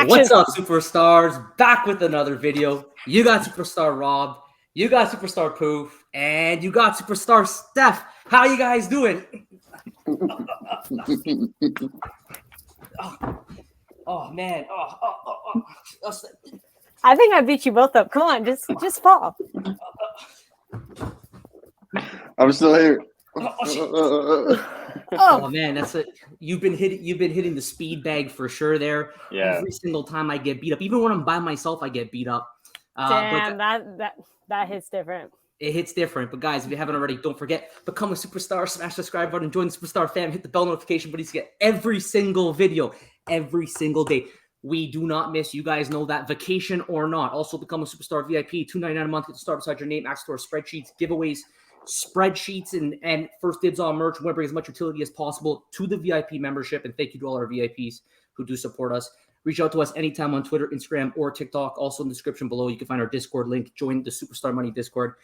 What's up, superstars? Back with another video. You got Superstar Rob, you got Superstar Poof, and you got Superstar Steph. How you guys doing? Oh man. I think I beat you both up. Come on, just fall. I'm still here. Oh man, that's it. You've been hitting the speed bag for sure there. Yeah. Every single time I get beat up, even when I'm by myself, I get beat up. Damn, that hits different. It hits different. But guys, if you haven't already, don't forget, become a superstar, smash the subscribe button, join the Superstar fam, hit the bell notification button to get every single video, every single day. We do not miss. You guys know that, vacation or not. Also become a Superstar VIP, $2.99 a month. Get the star beside your name, access to our spreadsheets, giveaways, spreadsheets, and first dibs on merch. We want to bring as much utility as possible to the VIP membership. And thank you to all our VIPs who do support us. Reach out to us anytime on Twitter, Instagram, or TikTok. Also in the description below, you can find our Discord link. Join the Superstar Money Discord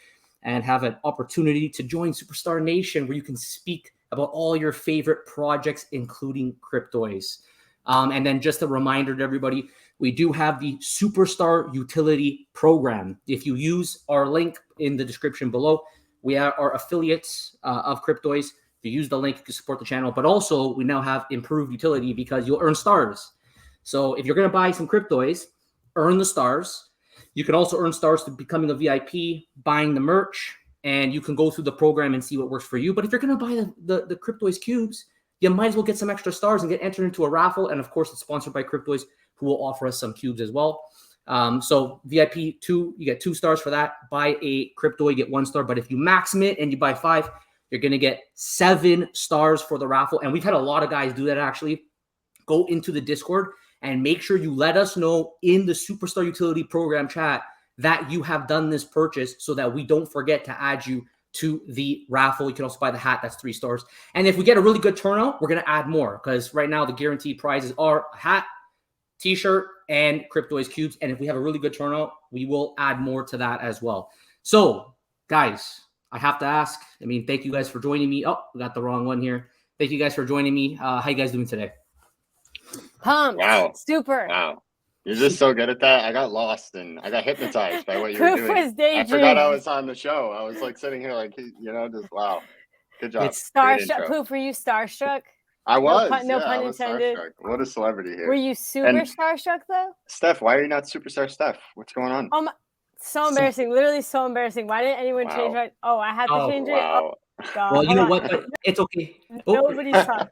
and have an opportunity to join Superstar Nation, where you can speak about all your favorite projects, including Cryptoys. And then just a reminder to everybody, we do have the Superstar Utility Program. If you use our link in the description below, we are affiliates of Cryptoys. If you use the link, you can support the channel. But also, we now have improved utility because you'll earn stars. So if you're going to buy some Cryptoys, earn the stars. You can also earn stars to becoming a VIP, buying the merch, and you can go through the program and see what works for you. But if you're going to buy the Cryptoys cubes, you might as well get some extra stars and get entered into a raffle. And of course, it's sponsored by Cryptoys, who will offer us some cubes as well. So VIP 2, you get 2 stars for that. Buy a crypto, you get 1 star. But if you max it and you buy 5, you're going to get 7 stars for the raffle. And we've had a lot of guys do that actually. Go into the Discord and make sure you let us know in the Superstar Utility Program chat that you have done this purchase so that we don't forget to add you to the raffle. You can also buy the hat. That's 3 stars. And if we get a really good turnout, we're going to add more, because right now the guaranteed prizes are a hat, t-shirt, and Cryptoys cubes. And if we have a really good turnout, we will add more to that as well. So guys, I have to ask, thank you guys for joining me. Oh, we got the wrong one here. Thank you guys for joining me. How you guys doing today? Pumped. Wow. Super. Wow. You're just so good at that. I got lost and I got hypnotized by what you were Proof doing. was daydream. I forgot I was on the show. I was like sitting here like, just wow. Good job. It's starstruck. Poof, were you starstruck? I was. No pun intended. Starstruck. What a celebrity here. Were you super starstruck though? Steph, why are you not Superstar Steph? What's going on? Oh my, so embarrassing. Literally so embarrassing. Why didn't anyone change my I had to change it. Oh, God. Well, you know what? It's okay. Nobody saw it.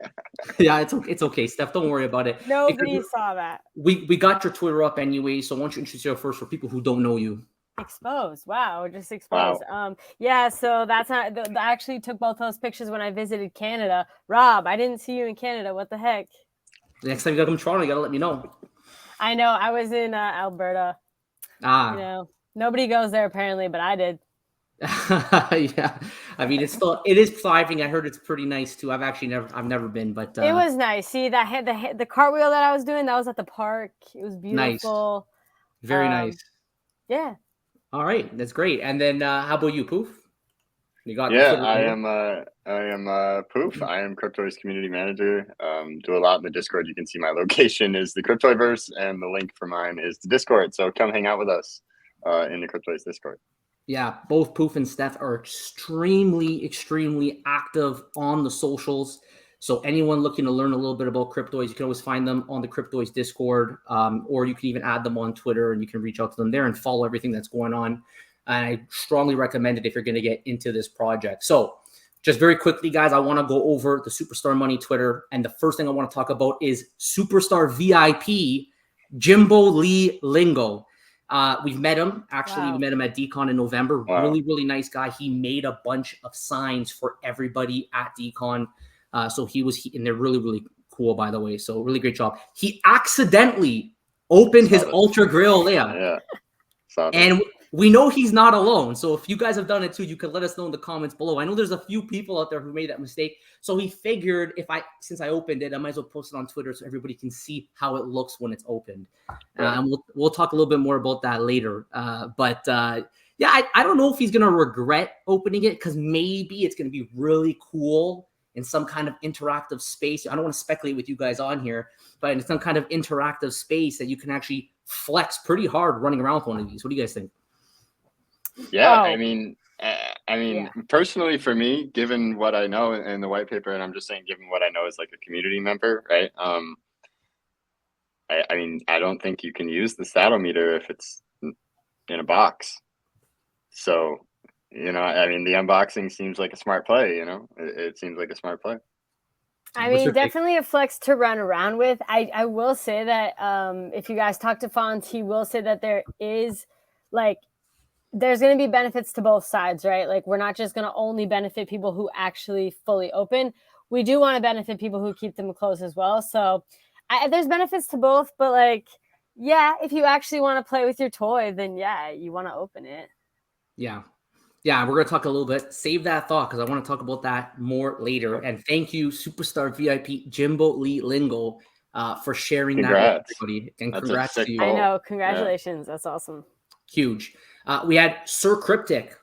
Yeah, it's okay, Steph. Don't worry about it. Nobody saw that. We got your Twitter up anyway, so why don't you introduce yourself first for people who don't know you? Exposed. Wow, just exposed. Wow. Yeah, so that's not. I actually took both those pictures when I visited Canada. Rob, I didn't see you in Canada. What the heck? Next time you gotta come to Toronto, you gotta let me know. I know. I was in Alberta. Nobody goes there apparently, but I did. Yeah, it is thriving. I heard it's pretty nice too. I've never been, but it was nice. See, that had the cartwheel that I was doing, that was at the park. It was beautiful. Nice. Very nice. Yeah. All right, that's great. And then how about you, Poof? You got I am Poof. I am Cryptoys community manager. Do a lot in the Discord. You can see my location is the Cryptoyverse, and the link for mine is the Discord. So come hang out with us in the Cryptoys Discord. Yeah, both Poof and Steph are extremely, extremely active on the socials. So anyone looking to learn a little bit about Cryptoys, you can always find them on the Cryptoys Discord, or you can even add them on Twitter, and you can reach out to them there and follow everything that's going on. And I strongly recommend it if you're going to get into this project. So just very quickly, guys, I want to go over the Superstar Money Twitter. And the first thing I want to talk about is Superstar VIP, Jimbo Lee Lingo. We've met him. Actually, we met him at DCon in November. Wow. Really, really nice guy. He made a bunch of signs for everybody at DCon. And they're really, really cool, by the way. So really great job. He accidentally opened his Ultra Grill. Yeah. And we know he's not alone. So if you guys have done it too, you can let us know in the comments below. I know there's a few people out there who made that mistake. So he figured since I opened it, I might as well post it on Twitter so everybody can see how it looks when it's opened. And we'll talk a little bit more about that later. I don't know if he's going to regret opening it, because maybe it's going to be really cool in some kind of interactive space. I don't want to speculate with you guys on here, but in some kind of interactive space that you can actually flex pretty hard running around with one of these. What do you guys think? Yeah, Oh. I mean, personally for me, given what I know in the white paper, and I'm just saying, given what I know as like a community member, right? I mean, I don't think you can use the saddle meter if it's in a box. So, I mean, the unboxing seems like a smart play. It seems like a smart play. I What's mean, your take? definitely a flex to run around with. I will say that if you guys talk to Fonz, he will say that there is there's going to be benefits to both sides, right? Like, we're not just going to only benefit people who actually fully open. We do want to benefit people who keep them closed as well. So there's benefits to both, but like, yeah, if you actually want to play with your toy, then yeah, you want to open it. Yeah. Yeah, we're going to talk a little bit. Save that thought because I want to talk about that more later. And thank you, Superstar VIP Jimbo Lee Lingo, for sharing that with everybody. And That's congrats to you. I know. Congratulations. Yeah. That's awesome. Huge. We had Sir Cryptic.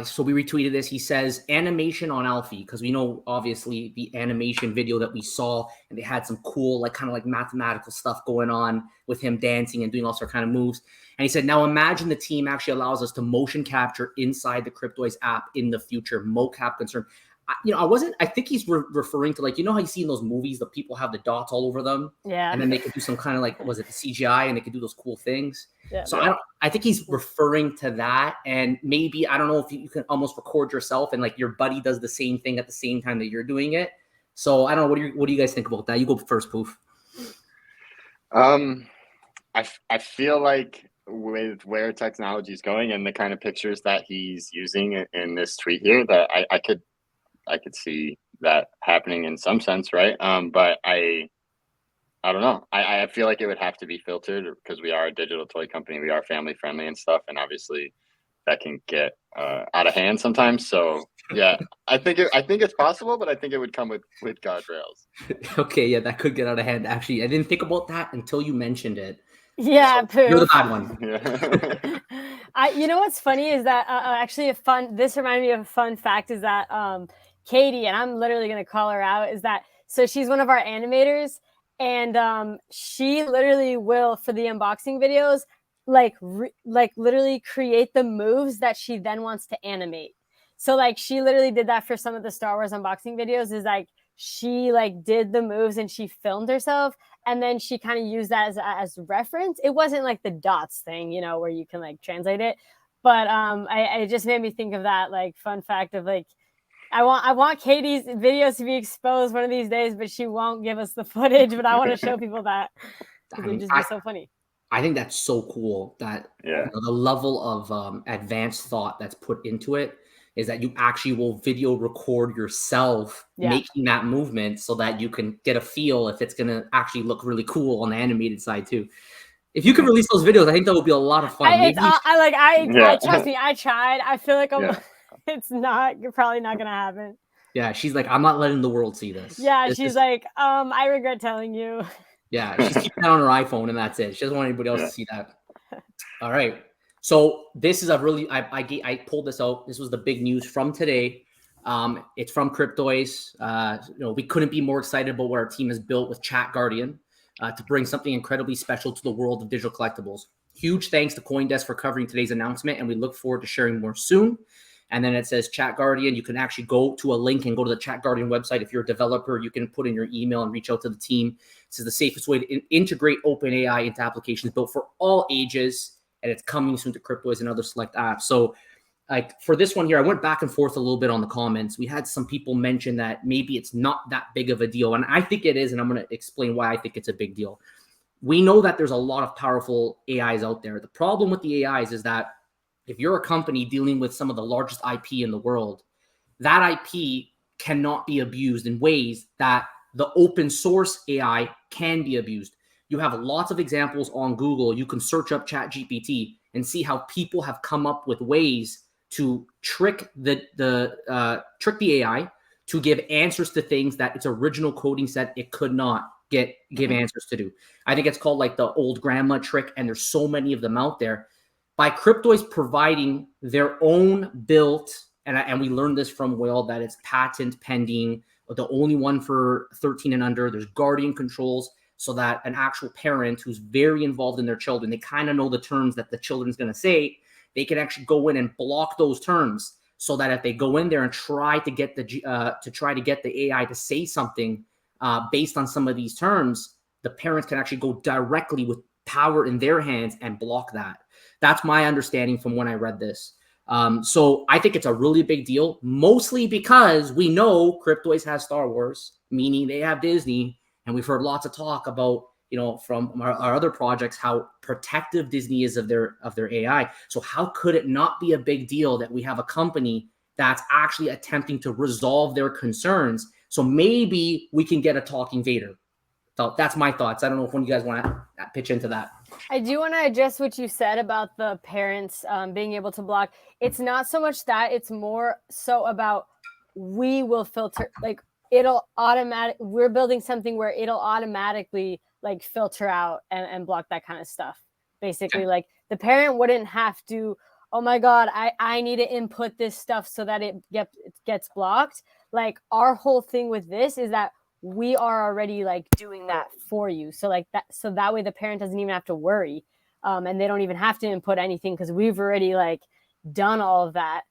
So we retweeted this. He says animation on Alfie, because we know obviously the animation video that we saw, and they had some cool, kind of mathematical stuff going on with him dancing and doing all sorts of kind of moves. And he said, now imagine the team actually allows us to motion capture inside the Cryptoys app in the future. Mocap concern. I think he's referring to how you see in those movies, the people have the dots all over them. Yeah. And then they could do some kind of was it the CGI, and they could do those cool things. Yeah. So I think he's referring to that. And maybe, I don't know if you can almost record yourself and your buddy does the same thing at the same time that you're doing it. So I don't know. What do you guys think about that? You go first, Poof. I feel like with where technology is going and the kind of pictures that he's using in this tweet here, that I could see that happening in some sense, right? But I don't know. I feel like it would have to be filtered because we are a digital toy company. We are family friendly and stuff, and obviously that can get out of hand sometimes. So yeah, I think it's possible, but I think it would come with guardrails. Okay, yeah, that could get out of hand. Actually, I didn't think about that until you mentioned it. Yeah, so you're the bad one. Yeah. You know what's funny is that actually this reminded me of a fun fact is that Katie, and I'm literally going to call her out, is that so she's one of our animators, and she literally will, for the unboxing videos, literally create the moves that she then wants to animate. So she literally did that for some of the Star Wars unboxing videos, is she did the moves and she filmed herself, and then she kind of used that as reference. It wasn't the dots thing, where you can translate it, but it just made me think of that fun fact of I want Katie's videos to be exposed one of these days, but she won't give us the footage. But I want to show people that. It would just be so funny. I think that's so cool that the level of advanced thought that's put into it is that you actually will video record yourself making that movement so that you can get a feel if it's going to actually look really cool on the animated side too. If you could release those videos, I think that would be a lot of fun. Trust me, I tried. I feel like you're probably not going to happen. Yeah, she's I'm not letting the world see this. Yeah, she's I regret telling you. Yeah, she's keeping that on her iPhone and that's it. She doesn't want anybody else to see that. All right. So this is a really, I pulled this out. This was the big news from today. It's from Cryptoys. We couldn't be more excited about what our team has built with Chatguardian to bring something incredibly special to the world of digital collectibles. Huge thanks to CoinDesk for covering today's announcement, and we look forward to sharing more soon. And then it says Chatguardian. You can actually go to a link and go to the Chatguardian website. If you're a developer, you can put in your email and reach out to the team. This is the safest way to integrate OpenAI into applications built for all ages, and it's coming soon to Cryptoys and other select apps. So for this one here, I went back and forth a little bit on the comments. We had some people mention that maybe it's not that big of a deal, and I think it is, and I'm going to explain why I think it's a big deal. We know that there's a lot of powerful AIs out there. The problem with the AIs is that if you're a company dealing with some of the largest IP in the world, that IP cannot be abused in ways that the open source AI can be abused. You have lots of examples on Google. You can search up ChatGPT and see how people have come up with ways to trick the AI to give answers to things that its original coding set it could not give answers to do. I think it's called the old grandma trick, and there's so many of them out there. By Cryptoys providing their own built, and we learned this from Will, that it's patent pending, the only one for 13 and under. There's guardian controls so that an actual parent who's very involved in their children, they kind of know the terms that the children's going to say. They can actually go in and block those terms so that if they go in there and try to get the AI to say something based on some of these terms, the parents can actually go directly with power in their hands and block that. That's my understanding from when I read this. So I think it's a really big deal, mostly because we know Cryptoys has Star Wars, meaning they have Disney, and we've heard lots of talk about, from our other projects, how protective Disney is of their AI. So how could it not be a big deal that we have a company that's actually attempting to resolve their concerns? So maybe we can get a talking Vader. So that's my thoughts. I don't know if one of you guys want to pitch into that. I do want to address what you said about the parents being able to block. It's not so much that, it's more so about we will filter, like it'll automatic. We're building something where it'll automatically like filter out and block that kind of stuff. Basically, like the parent wouldn't have to, oh my God, I need to input this stuff so that it gets blocked. Like our whole thing with this is that we are already like doing that for you. So like that, so that way the parent doesn't even have to worry. And they don't even have to input anything because we've already like done all of that.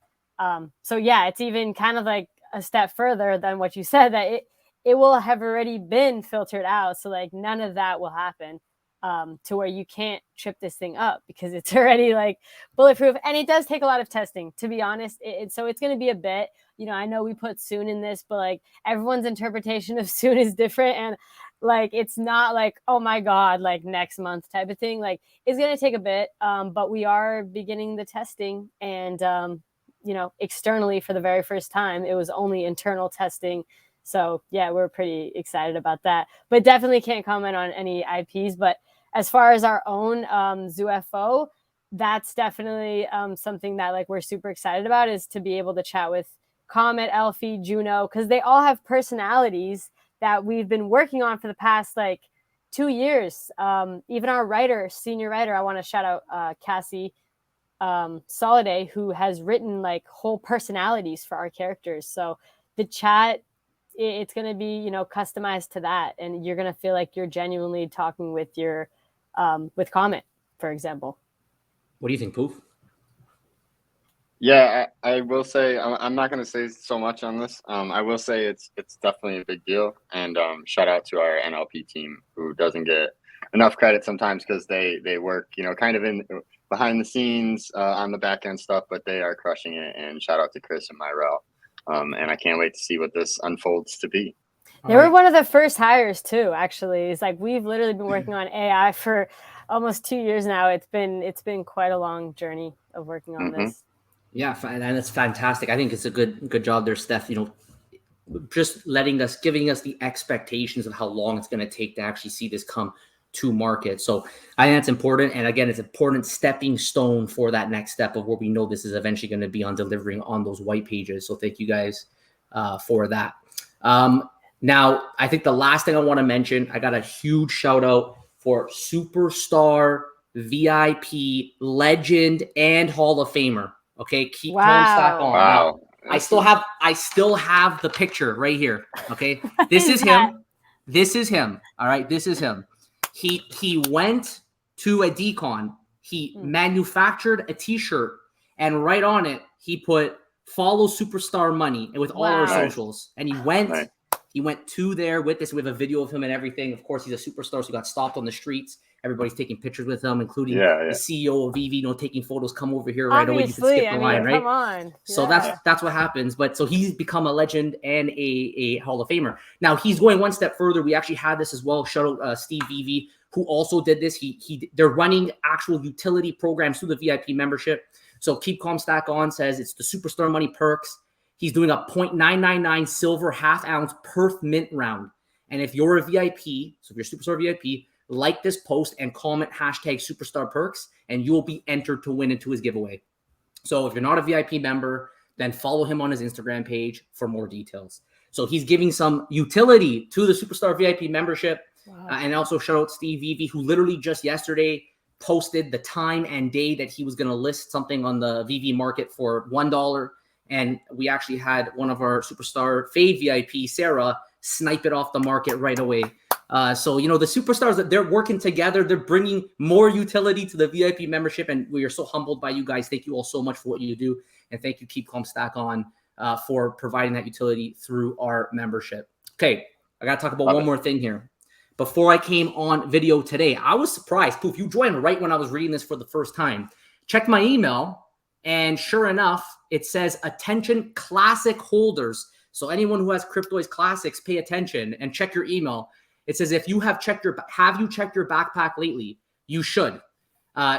So yeah, it's even kind of like a step further than what you said, that it will have already been filtered out. So like none of that will happen to where you can't trip this thing up because it's already like bulletproof. And it does take a lot of testing, to be honest. So it's going to be a bit, I know we put soon in this, but like everyone's interpretation of soon is different. And like, it's not like, oh my God, like next month type of thing. Like it's going to take a bit, but we are beginning the testing and, externally for the very first time, it was only internal testing. So yeah, we're pretty excited about that, but definitely can't comment on any IPs. But as far as our own ZooFO, that's definitely something that like we're super excited about, is to be able to chat with Comet, Elfie, Juno, because they all have personalities that we've been working on for the past like 2 years. Even our senior writer, I want to shout out Cassie Soliday, who has written like whole personalities for our characters. So the chat, it's going to be, customized to that. And you're going to feel like you're genuinely talking with your, with Comet, for example. What do you think, Poof? Yeah, I will say I'm not going to say so much on this. I will say it's definitely a big deal, and shout out to our NLP team, who doesn't get enough credit sometimes because they work kind of in behind the scenes on the back end stuff, but they are crushing it. And shout out to Chris and Myrell, and I can't wait to see what this unfolds to be. They were one of the first hires too. Actually, it's like we've literally been working on AI for almost 2 years now. It's been quite a long journey of working on this. Yeah, and it's fantastic. I think it's a good job there, Steph. Just giving us the expectations of how long it's going to take to actually see this come to market. So I think that's important. And again, it's an important stepping stone for that next step of where we know this is eventually going to be on delivering on those white pages. So thank you guys for that. Now, I think the last thing I want to mention, I got a huge shout out for Superstar, VIP, Legend, and Hall of Famer. Okay, keep calm stack on. Wow. I still have the picture right here. Okay, this is him. This is him. All right, this is him. He went to a decon. He manufactured a T-shirt, and right on it he put "Follow Superstar Money" with all our socials. And he went to there with this. We have a video of him and everything. Of course, he's a superstar, so he got stopped on the streets. Everybody's taking pictures with him, including the CEO of VV, taking photos. Come over here right away. You can skip the line, right? Come on. So that's what happens. But so he's become a legend and a Hall of Famer. Now he's going one step further. We actually had this as well. Shout out Steve VV, who also did this. They're running actual utility programs through the VIP membership. So Keep Calm Stack On says it's the Superstar Money perks. He's doing a 0.999 silver half ounce Perth mint round. And if you're a VIP, so if you're Superstar VIP, like this post and comment #Superstar Perks, and you'll be entered to win into his giveaway. So if you're not a VIP member, then follow him on his Instagram page for more details. So he's giving some utility to the Superstar VIP membership. Wow. And also shout out Steve Vivi, who literally just yesterday posted the time and day that he was going to list something on the VV market for $1. And we actually had one of our superstar fave VIP, Sarah, snipe it off the market right away. So, you know, the superstars, that they're working together, they're bringing more utility to the VIP membership. And we are so humbled by you guys. Thank you all so much for what you do. And thank you, Keep Calm Stack On, for providing that utility through our membership. Okay, I got to talk about one more thing here. Before I came on video today, I was surprised. Poof, you joined right when I was reading this for the first time. Checked my email, and sure enough, it says, attention classic holders. So anyone who has Cryptoys Classics, pay attention and check your email. It says, if you have you checked your backpack lately? You should.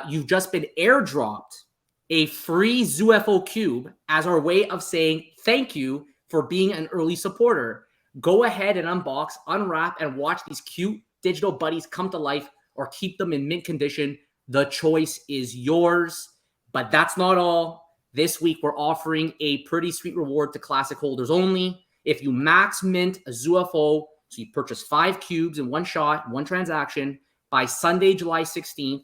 You've just been airdropped a free ZooFO cube as our way of saying thank you for being an early supporter. Go ahead and unbox, unwrap, and watch these cute digital buddies come to life, or keep them in mint condition. The choice is yours. But that's not all. This week, we're offering a pretty sweet reward to classic holders only. If you max mint a ZooFO, so you purchase 5 cubes in one shot, one transaction, by Sunday, July 16th,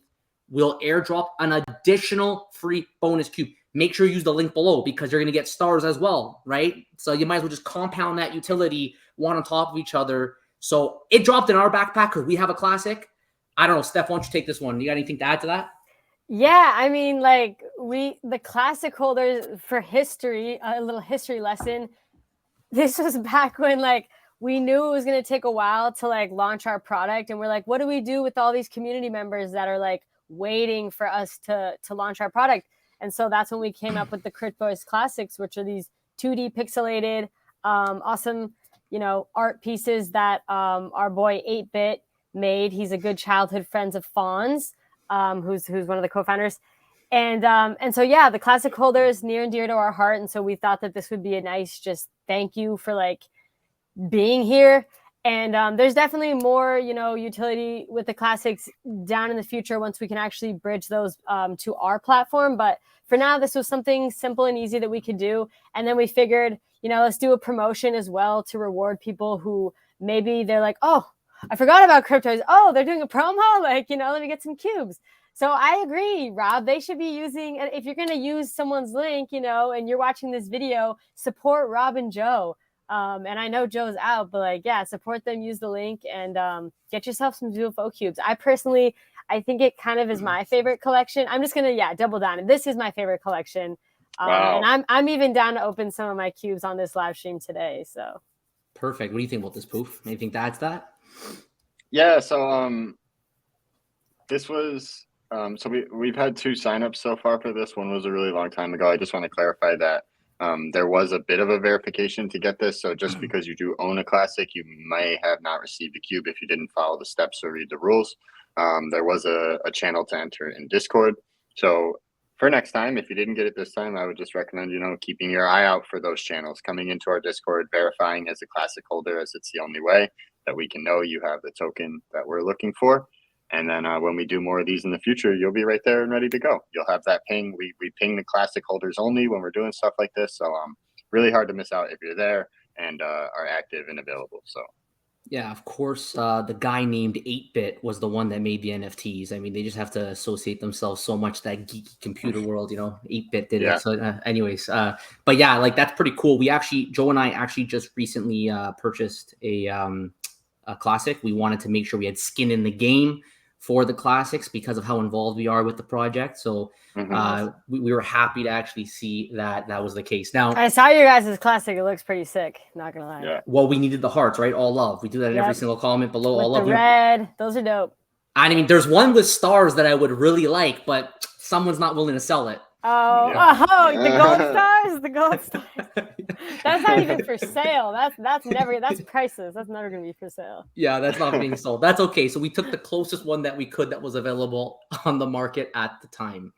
we'll airdrop an additional free bonus cube. Make sure you use the link below, because you're going to get stars as well, right? So you might as well just compound that utility, one on top of each other. So it dropped in our backpack because we have a classic. I don't know, Steph, why don't you take this one? You got anything to add to that? Yeah, I mean, like, the classic holders, for history, a little history lesson. This was back when, like, we knew it was going to take a while to, like, launch our product. And we're like, what do we do with all these community members that are, like, waiting for us to launch our product? And so that's when we came up with the Cryptoys Classics, which are these 2D pixelated, awesome, you know, art pieces that our boy 8-Bit made. He's a good childhood friend of Fawn's, who's one of the co-founders. And so, yeah, the classic holder is near and dear to our heart. And so we thought that this would be a nice just thank you for, like, being here. And there's definitely more, you know, utility with the classics down in the future once we can actually bridge those to our platform. But for now, this was something simple and easy that we could do. And then we figured, you know, let's do a promotion as well to reward people who maybe they're like, oh, I forgot about Cryptoys. Oh, they're doing a promo. Like, you know, let me get some cubes. So I agree, Rob. They should be using, if you're going to use someone's link, you know, and you're watching this video, support Rob and Joe. And I know Joe's out, but, like, yeah, support them, use the link, and get yourself some ZooFO cubes. I think it kind of is my favorite collection. I'm just going to, double down. This is my favorite collection. Wow. And I'm even down to open some of my cubes on this live stream today. So Perfect. What do you think about this, Poof? Anything to add to that? Yeah, so this was so we've had 2 signups so far for this. One was a really long time ago. I just want to clarify that there was a bit of a verification to get this. So just because you do own a classic, you may have not received a cube if you didn't follow the steps or read the rules. There was a channel to enter in Discord. So for next time, if you didn't get it this time, I would just recommend, you know, keeping your eye out for those channels, coming into our Discord, verifying as a classic holder, as it's the only way that we can know you have the token that we're looking for. And then when we do more of these in the future, you'll be right there and ready to go. You'll have that ping. We ping the classic holders only when we're doing stuff like this. So really hard to miss out if you're there and are active and available. So Yeah, of course. The guy named 8-Bit was the one that made the NFTs. I mean, they just have to associate themselves so much that geeky computer world, you know. 8-Bit did it. So, anyways, but yeah, like, that's pretty cool. Joe and I actually just recently purchased a classic. We wanted to make sure we had skin in the game for the classics because of how involved we are with the project. So we were happy to actually see that was the case. Now, I saw your guys' classic. It looks pretty sick. Not gonna lie. yeah. Well, we needed the hearts, right? All love. We do that in every single comment below. With all love. The red. Those are dope. I mean, there's one with stars that I would really like, but someone's not willing to sell it. Oh, the gold stars, the gold stars. That's not even for sale. That's priceless. That's never gonna be for sale. Yeah, that's not being sold. That's okay. So we took the closest one that we could that was available on the market at the time.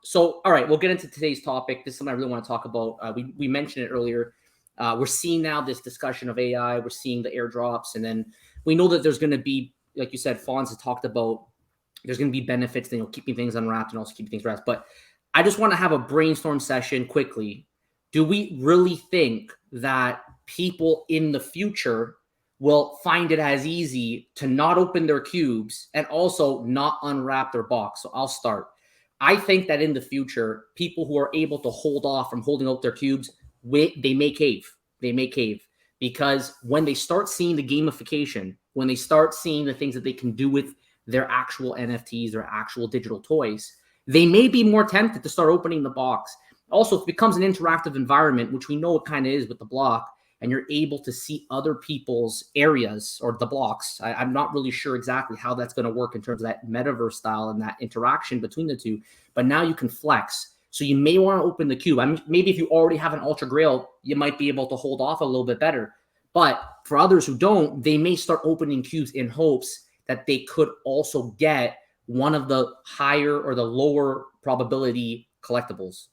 So all right, we'll get into today's topic. This is something I really want to talk about. We mentioned it earlier. We're seeing now this discussion of AI. We're seeing the airdrops, and then we know that there's going to be, like you said, Fonz has talked about, there's going to be benefits, you know, keeping things unwrapped and also keeping things wrapped. But I just want to have a brainstorm session quickly. Do we really think that people in the future will find it as easy to not open their cubes and also not unwrap their box? So I'll start. I think that in the future, people who are able to hold off from holding out their cubes, they may cave. They may cave because when they start seeing the gamification, when they start seeing the things that they can do with their actual NFTs, their actual digital toys, they may be more tempted to start opening the box. Also, if it becomes an interactive environment, which we know it kind of is with the block, and you're able to see other people's areas or the blocks. I'm not really sure exactly how that's going to work in terms of that metaverse style and that interaction between the two. But now you can flex. So you may want to open the cube. I mean, maybe if you already have an Ultra Grail, you might be able to hold off a little bit better. But for others who don't, they may start opening cubes in hopes that they could also get one of the higher or the lower probability collectibles.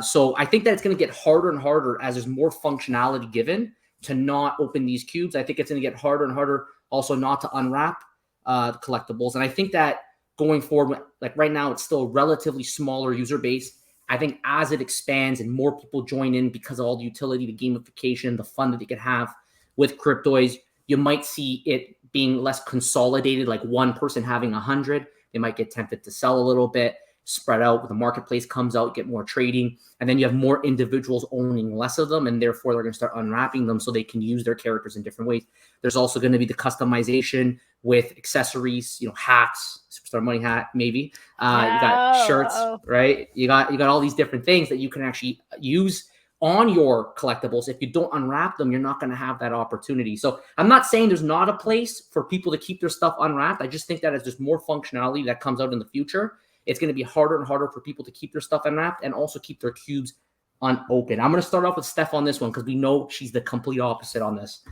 So I think that it's going to get harder and harder as there's more functionality given to not open these cubes. I think it's going to get harder and harder also not to unwrap collectibles. And I think that going forward, like right now, it's still a relatively smaller user base. I think as it expands and more people join in because of all the utility, the gamification, the fun that they could have with Cryptoys, you might see it being less consolidated, like one person having 100. They might get tempted to sell a little bit, spread out. When the marketplace comes out, get more trading, and then you have more individuals owning less of them, and therefore they're going to start unwrapping them so they can use their characters in different ways. There's also going to be the customization with accessories, hats, Superstar Money hat, maybe. You got shirts, right? You got all these different things that you can actually use on your collectibles. If you don't unwrap them, you're not going to have that opportunity. So I'm not saying there's not a place for people to keep their stuff unwrapped. I just think that as there's more functionality that comes out in the future, it's going to be harder and harder for people to keep their stuff unwrapped and also keep their cubes unopened. I'm going to start off with Steph on this one because we know she's the complete opposite on this.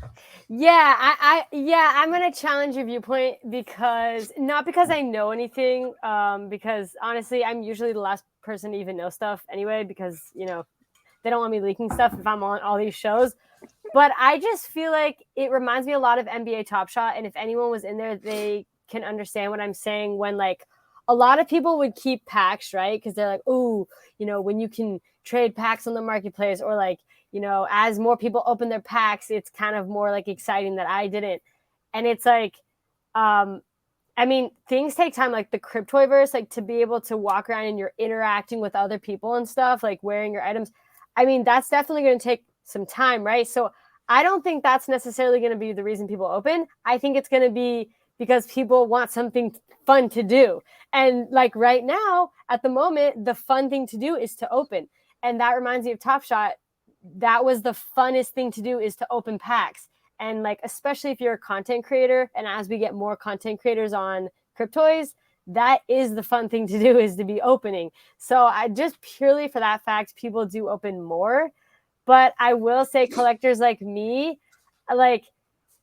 Yeah, I'm going to challenge your viewpoint not because I know anything, because honestly, I'm usually the last person to even know stuff anyway, because, they don't want me leaking stuff if I'm on all these shows. But I just feel like it reminds me a lot of NBA Top Shot. And if anyone was in there, they can understand what I'm saying when, like, a lot of people would keep packs, right? Because they're like, oh, when you can trade packs on the marketplace, or like, as more people open their packs, it's kind of more like exciting that I didn't. And it's like, things take time, like the Cryptoyverse, like to be able to walk around and you're interacting with other people and stuff, like wearing your items. That's definitely going to take some time, right? So I don't think that's necessarily going to be the reason people open. I think it's going to be because people want something fun to do. And like right now, at the moment, the fun thing to do is to open. And that reminds me of Top Shot. That was the funnest thing to do, is to open packs. And like, especially if you're a content creator, and as we get more content creators on Cryptoys, that is the fun thing to do, is to be opening. So I just purely for that fact, people do open more. But I will say collectors like me, like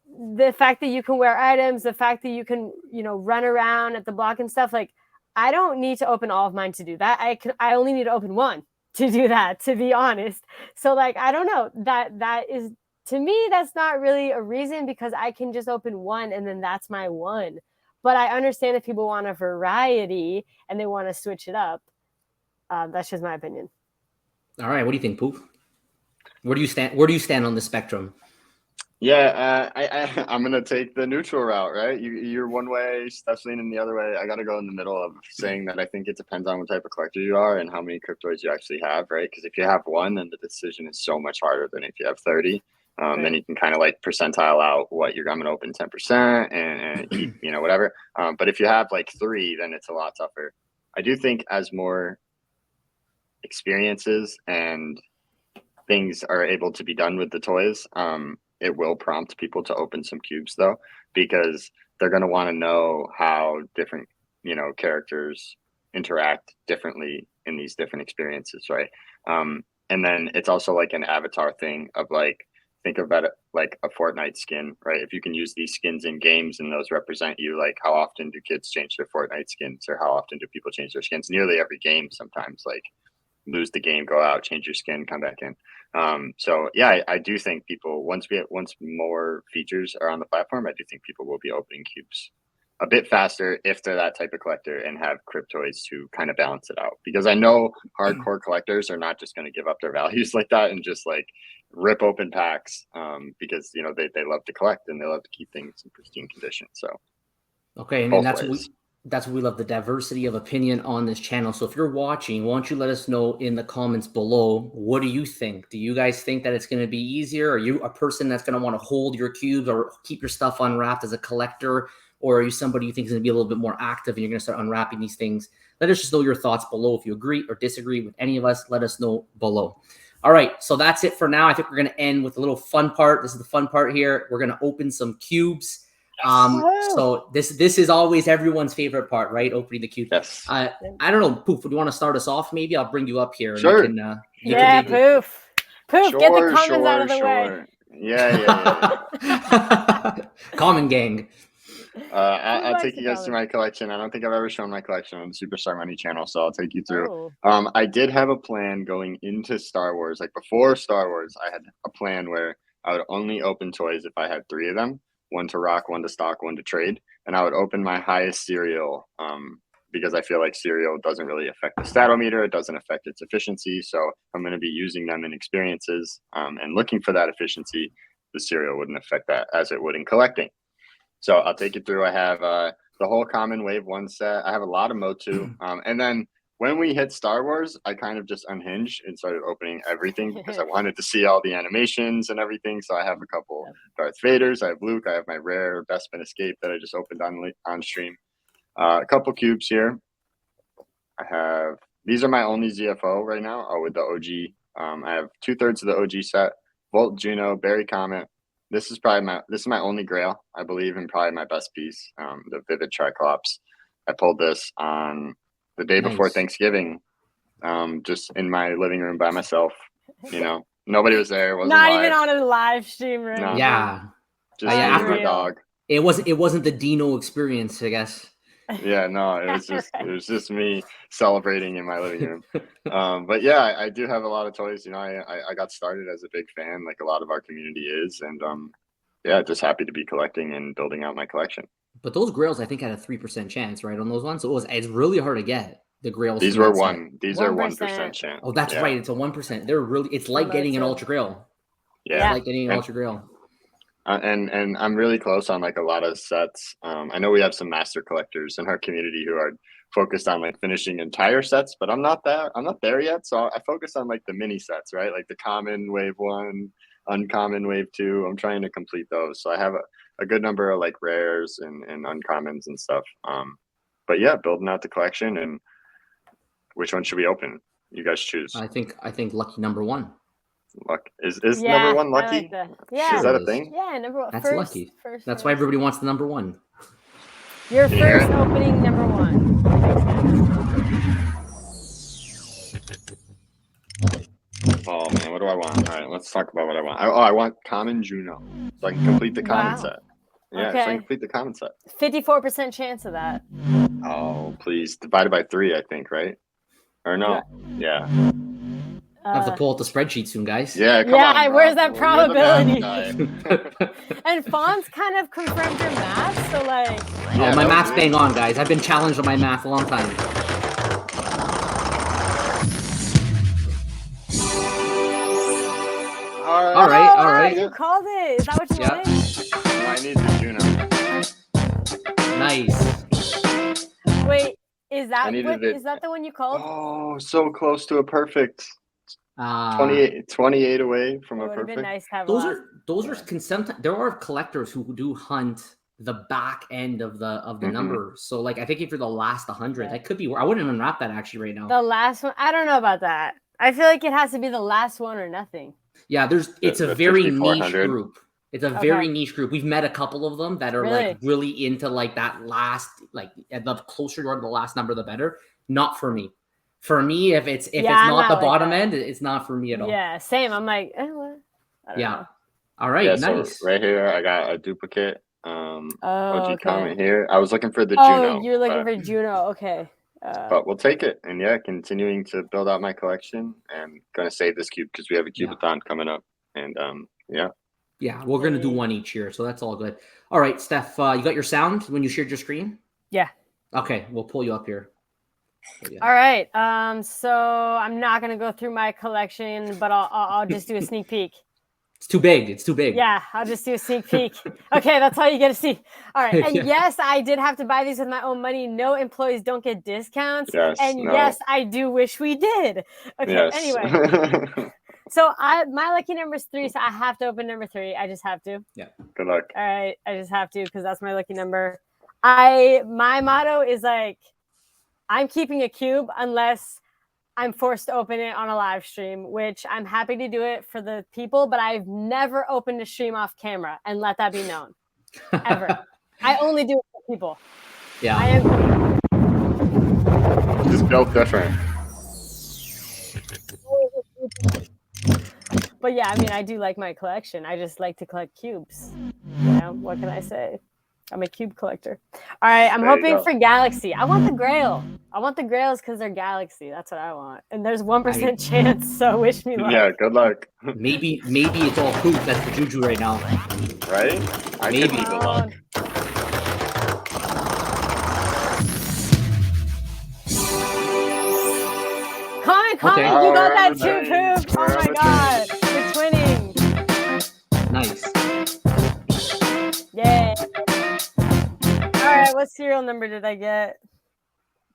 the fact that you can wear items, the fact that you can, run around at the block and stuff, like I don't need to open all of mine to do that. I only need to open one to do that, to be honest. So like, I don't know, that is, to me, that's not really a reason, because I can just open one and then that's my one. But I understand if people want a variety and they want to switch it up. That's just my opinion. All right. What do you think, Poof? Where do you stand on the spectrum? Yeah, I'm gonna take the neutral route, right? You're one way, Steph's leaning the other way. I gotta go in the middle of saying that I think it depends on what type of collector you are and how many Cryptoys you actually have, right? Because if you have one, then the decision is so much harder than if you have 30. Right. Then you can kind of like percentile out what I'm gonna open 10% and keep, whatever. But if you have like 3, then it's a lot tougher. I do think as more experiences and things are able to be done with the toys, it will prompt people to open some cubes though, because they're going to want to know how different, characters interact differently in these different experiences. Right. And then it's also like an avatar thing of like, think about it like a Fortnite skin, right? If you can use these skins in games and those represent you, like how often do kids change their Fortnite skins, or how often do people change their skins? Nearly every game, sometimes, like lose the game, go out, change your skin, come back in. So yeah, I do think people, once more features are on the platform, I do think people will be opening cubes a bit faster if they're that type of collector and have Cryptoys to kind of balance it out. Because I know hardcore collectors are not just going to give up their values like that and just like rip open packs, because they love to collect and they love to keep things in pristine condition. So okay, and then That's what we love, the diversity of opinion on this channel. So if you're watching, why don't you let us know in the comments below, what do you think? Do you guys think that it's going to be easier? Are you a person that's going to want to hold your cubes or keep your stuff unwrapped as a collector? Or are you somebody you think is going to be a little bit more active and you're going to start unwrapping these things? Let us just know your thoughts below. If you agree or disagree with any of us, let us know below. All right, so that's it for now. I think we're going to end with a little fun part. This is the fun part here. We're going to open some cubes. So this is always everyone's favorite part, right? Opening the cube. Yes. I don't know, Poof, would you want to start us off? Maybe I'll bring you up here. And Sure. You can Poof. Poof, Sure, get the comments out of the way. Yeah. Common gang. I'll take you guys through my collection. I don't think I've ever shown my collection on the Superstar Money channel, so I'll take you through. I did have a plan going into Star Wars. Like before Star Wars, I had a plan where I would only open toys if I had 3 of them. 1 to rock, 1 to stock, 1 to trade. And I would open my highest serial because I feel like serial doesn't really affect the statometer. It doesn't affect its efficiency. So I'm going to be using them in experiences and looking for that efficiency. The serial wouldn't affect that as it would in collecting. So I'll take you through. I have the whole Common Wave 1 set. I have a lot of Motu. And then when we hit Star Wars, I kind of just unhinged and started opening everything because I wanted to see all the animations and everything. So I have a couple Darth Vaders. I have Luke. I have my rare Bespin Escape that I just opened on stream. A couple cubes here. I have, these are my only ZFO right now with the OG. I have 2/3 of the OG set. Volt Juno, Barry Comet. This is my only grail, I believe, and probably my best piece. The Vivid Triclops. I pulled this on the day before Thanksgiving, just in my living room by myself. You know, nobody was there. Wasn't Not live. even on a live stream, right? No. Yeah. Just after a dog. It wasn't the Dino experience, I guess. Yeah, no, it was just me celebrating in my living room. But yeah, I do have a lot of toys. You know, I got started as a big fan, like a lot of our community is, and yeah, just happy to be collecting and building out my collection. But those grails, I think, had a 3% chance, right, on those ones. So it's really hard to get the grails. These were These are 1% chance. Oh, that's right. It's a 1%. They're really. It's like getting an Ultra Grail. Yeah, it's like getting an Ultra Grail. And I'm really close on like a lot of sets. I know we have some master collectors in our community who are focused on like finishing entire sets, but I'm not there yet. So I focus on like the mini sets, right? Like the Common Wave 1, Uncommon Wave 2. I'm trying to complete those. So I have a good number of like rares and uncommons and stuff. But yeah, building out the collection. And which one should we open? You guys choose. I think lucky number 1. Luck is number 1 lucky? Like yeah, is that a thing? Yeah, number 1. That's lucky. That's why everybody wants the number 1. Your first opening number 1. Oh man, what do I want? All right, let's talk about what I want. I want Common Juno, so I can complete the common set. Yeah, so I can complete the common set. 54% chance of that. Oh please, divided by 3, I think, right? Or no? Yeah. I have to pull out the spreadsheet soon, guys. Yeah, come on, where's that probability? And Fawn's kind of confirmed your math, so like. Yeah, my math's bang on, guys. I've been challenged on my math a long time. All right. You called it. Is that what you wanted? No, I need the Juno. Nice. Wait, is that the one you called? Oh, so close to a perfect. 28 away from a perfect. Been nice to have those are there are collectors who do hunt the back end of the number. So like I think if you're the last 100, that could be where I wouldn't unwrap that actually right now. The last one, I don't know about that. I feel like it has to be the last one or nothing. Yeah, it's a very niche group. It's a very niche group. We've met a couple of them that are like really into like that last, like the closer you are to the last number, the better. Not for me. For me, if it's not the bottom end, it's not for me at all. Yeah, same. I'm like, I don't know. All right, nice. So right here, I got a duplicate. OG comment here. I was looking for the Juno. Oh, you're looking for Juno. Okay. But we'll take it. And yeah, continuing to build out my collection and going to save this cube because we have a cubathon coming up. And yeah, we're going to do one each year. So that's all good. All right, Steph, you got your sound when you shared your screen? Yeah. Okay, we'll pull you up here. All right. So I'm not going to go through my collection, but I'll just do a sneak peek. It's too big. It's too big. Yeah, I'll just do a sneak peek. Okay, that's all you get to see. All right, and Yeah. yes, I did have to buy these with my own money. No employees don't get discounts. Yes, And no. yes, I do wish we did. Okay, Yes. anyway. So my lucky number is 3, so I have to open number 3. I just have to. Yeah. Good luck. All right, I just have to because that's my lucky number. My motto is like, I'm keeping a cube unless I'm forced to open it on a live stream, which I'm happy to do it for the people, but I've never opened a stream off camera, and let that be known. Ever. I only do it for people. Yeah. I am. Just built different. But yeah, I mean, I do like my collection. I just like to collect cubes. You know, what can I say? I'm a cube collector. All right, I'm There you hoping go. for Galaxy. I want the Grail. I want the Grails because they're Galaxy. That's what I want. And there's 1% chance, so wish me luck. Yeah, good luck. Maybe it's all poop. That's the juju right now. Right? I Maybe. could be the luck. Comment, Okay. you got that Alright, too, Poop. Oh my alright. god, we're twinning. Nice. Yay. All right, what serial number did I get?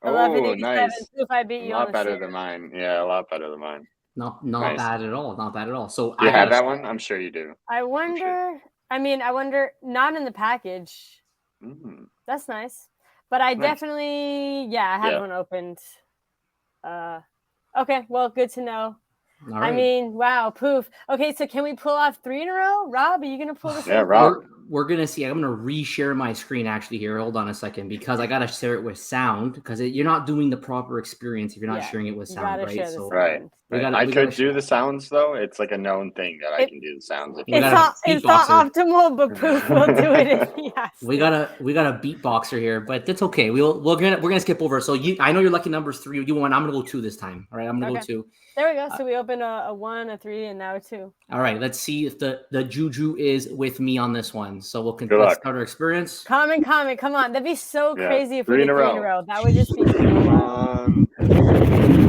Oh, 1187. nice. If I beat A you on lot the better share. than mine. Yeah, a lot better than mine. Not Nice. bad at all. Not bad at all. So Do you I have gotta- that one? I'm sure you do. I wonder. I wonder. Not in the package. Mm. That's nice. But I Nice. definitely, I have Yeah. one opened. Okay, well, good to know. All I right. mean, wow, poof. Okay, so can we pull off 3 in a row? Rob, are you gonna pull this? Yeah, off? Rob. We're gonna see. I'm gonna reshare my screen actually here. Hold on a second because I gotta share it with sound because you're not doing the proper experience if you're not Yeah, sharing it with You sound, gotta right? share the So Right. sound. we gotta. I we gotta could do the sounds though. It's like a known thing that I It- can do the sounds. If We you It's gotta not beatboxer. optimal, but poof will do it if he has We to. got a beatboxer here, but that's okay. We're gonna skip over. So I know your lucky number is 3. You want? I'm gonna go 2 this time. All right, I'm gonna go Okay. 2. There we go. So we opened a 1, a 3, and now a 2. All right, let's see if the juju is with me on this one. So Good let's luck. start our experience. Comment. Come on. That'd be so Yeah, crazy if we 3 in did a 3 in a row. row. That would just be so wild.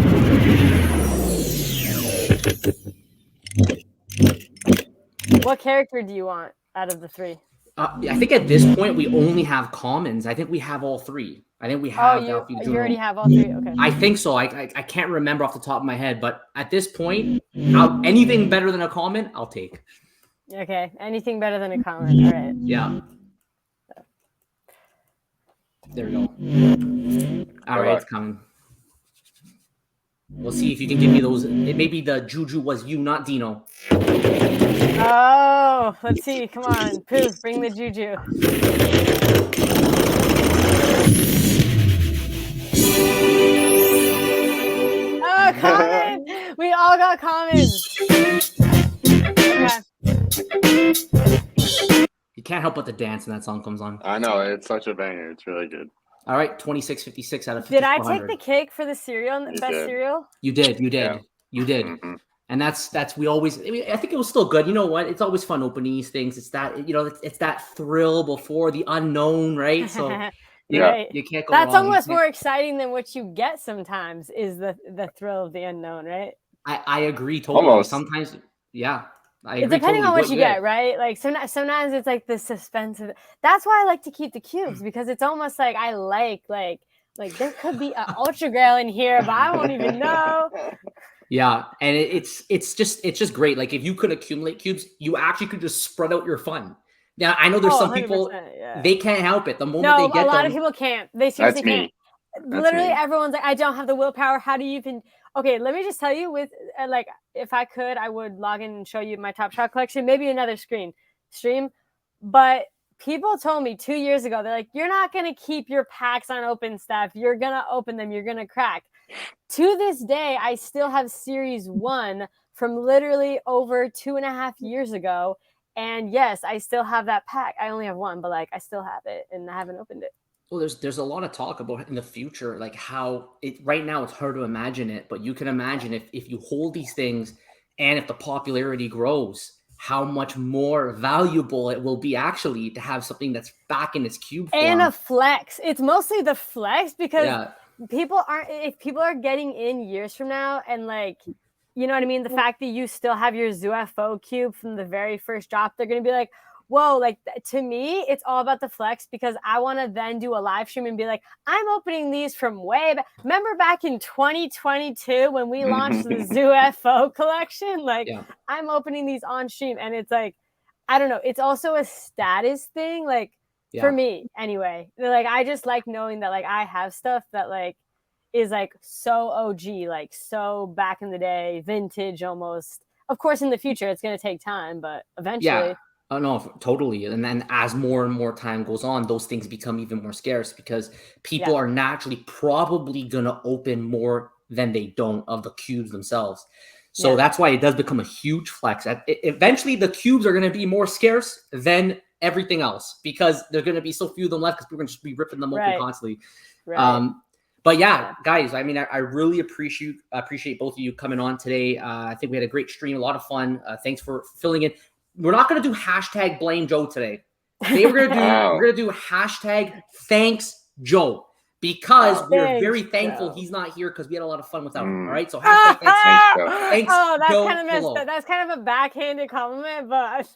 What character do you want out of the 3? I think at this point we only have commons. I think we have all 3. I think we have. You Alfie already Juno. have all 3. Okay. I think so. I can't remember off the top of my head, but at this point, anything better than a comment, I'll take. Okay. Anything better than a comment. All right. Yeah. There we go. All right, it's coming. We'll see if you can give me those. Maybe the juju was you, not Dino. Oh, let's see. Come on. Poof, bring the juju. Oh, comment. We all got comments. Okay. You can't help but to dance when that song comes on. I know it's such a banger. It's really good. All right, 2656 out of 50. Did I take the cake for the cereal, You best did. cereal? You did. Yeah. You did. Mhm. And that's we always. I mean, I think it was still good. You know what? It's always fun opening these things. It's that it's that thrill before the unknown, right? So Yeah. Right. you can't go That's wrong. almost more exciting than what you get sometimes is the thrill of the unknown, right? I agree totally. Almost. Sometimes, yeah. I It's agree depending totally. on what you get, right? Like sometimes it's like the suspense of it. That's why I like to keep the cubes because it's almost like I like there could be an ultra grail in here, but I won't even know. Yeah, and it's just great. Like if you could accumulate cubes, you actually could just spread out your fun. Now I know there's some people 100%, yeah. they can't help it. The moment No, they get a lot them, of people can't. They seriously That's me. can't. That's Literally, me. everyone's like, I don't have the willpower. How do you even? Okay, let me just tell you. With like, if I could, I would log in and show you my Top Shot collection. Maybe another stream. But people told me 2 years ago, they're like, you're not gonna keep your packs on open stuff. You're gonna open them. You're gonna crack. To this day, I still have Series 1 from literally over 2.5 years ago. And yes, I still have that pack. I only have one, but like I still have it and I haven't opened it. well, there's a lot of talk about in the future, like how it right now it's hard to imagine it, but you can imagine if you hold these things and if the popularity grows, how much more valuable it will be actually to have something that's back in its cube form. And a flex. It's mostly the flex because yeah. if people are getting in years from now and like you know what I mean? The fact that you still have your ZooFO cube from the very first drop, they're going to be like, whoa, like to me, it's all about the flex because I want to then do a live stream and be like, I'm opening these from way back. Remember back in 2022 when we launched the ZooFO collection? Like, I'm opening these on stream, and it's like, I don't know. It's also a status thing, like for me anyway. Like, I just like knowing that like I have stuff that like is like so OG, like so back in the day, vintage almost. Of course, in the future, it's going to take time, but eventually. Yeah. Oh, no, totally. And then as more and more time goes on, those things become even more scarce because people are naturally probably going to open more than they don't of the cubes themselves. So that's why it does become a huge flex. Eventually, the cubes are going to be more scarce than everything else because there's going to be so few of them left because people are going to just be ripping them open constantly. But yeah, guys, I mean, I really appreciate both of you coming on today. I think we had a great stream, a lot of fun. Thanks for filling in. We're not going to do hashtag blame Joe today. Today we're going to do hashtag thanks Joe because we're very thankful he's not here because we had a lot of fun without him. All right, so hashtag thanks Joe. Thanks, that's Joe kind of messed up. That's kind of a backhanded compliment, but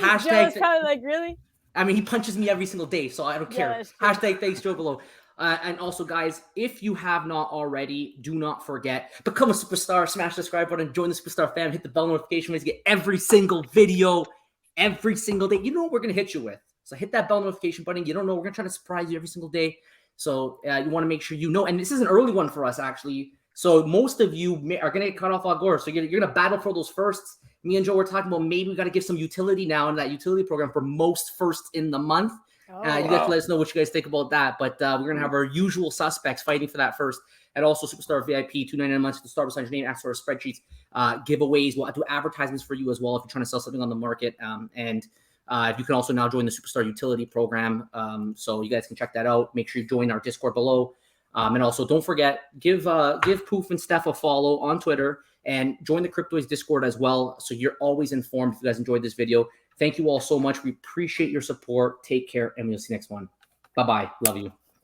hashtag Joe's probably like, really? I mean, he punches me every single day, so I don't care. Hashtag thanks Joe below. And also, guys, if you have not already, do not forget, become a superstar, smash the subscribe button, join the superstar fam, hit the bell notification to get every single video, every single day. You know what we're going to hit you with. So hit that bell notification button. You don't know. We're going to try to surprise you every single day. So you want to make sure you know. And this is an early one for us, actually. So most of you are going to get cut off on Gore. So you're going to battle for those firsts. Me and Joe were talking about maybe we got to give some utility now in that utility program for most firsts in the month. You guys can let us know what you guys think about that. But we're going to have our usual suspects fighting for that first. And also Superstar VIP, $2.99 a month to the start beside your name, access to our spreadsheets, giveaways. We'll do advertisements for you as well if you're trying to sell something on the market. And you can also now join the Superstar Utility Program. So you guys can check that out. Make sure you join our Discord below. And also don't forget, give Poof and Steph a follow on Twitter and join the Cryptoys Discord as well. So you're always informed if you guys enjoyed this video. Thank you all so much. We appreciate your support. Take care, and we'll see you next one. Bye-bye. Love you.